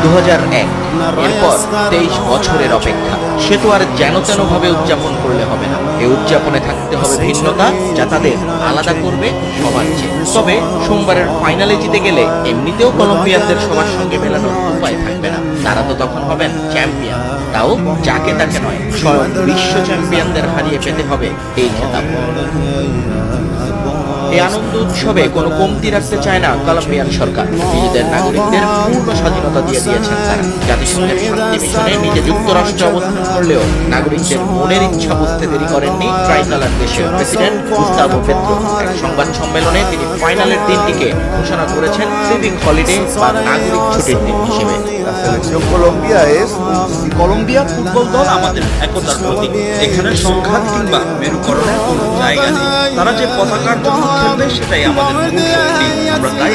2001 এরপর 23 বছরের অপেক্ষা। সে তো আর যেন তেন ভাবে উদযাপন করলে হবে না। এই উদযাপনে থাকতে হবে ভিন্নতা, যা তাদের আলাদা করবে সবার চেয়ে। তবে সোমবারের ফাইনালে জিতে গেলে এমনিতেও কলম্বিয়ানদের সবার সঙ্গে মেলানোর উপায় থাকবে না। তারা তো তখন হবেন চ্যাম্পিয়ন, তাও যাকে তাকে নয়, স্বয়ং বিশ্ব চ্যাম্পিয়নদের হারিয়ে পেতে হবে এই খেতাব। এই আনন্দ উৎসবে কোনো কমতি রাখতে চায় না কলম্বিয়ান সরকার। নিজেদের নাগরিকদের পূর্ণ স্বাধীনতা দিয়ে দিয়েছেন তারা। জাতিসংঘের শান্তি মিশনে নিজে যুক্তরাষ্ট্রে অবস্থান করলেও নাগরিকদের মনের ইচ্ছা বুঝতে দেরি করেননি ট্রাইকালার দেশের প্রেসিডেন্ট গুস্তাভো পেত্রো। এক সংবাদ সম্মেলনে তিনি ফাইনালের দিনটিকে ঘোষণা করেছেন সিভিক হলিডে বা নাগরিক ছুটির দিন হিসেবে। কলম্বিয়া ফুটবল দল আমাদের একতার প্রতীক। এখানে সংঘাত কিংবা মেরুকরণের কোনো জায়গা নেই। তারা যে পতাকার জন্য খেলবে সেটাই আমাদের মূল শক্তি। আমরা তাই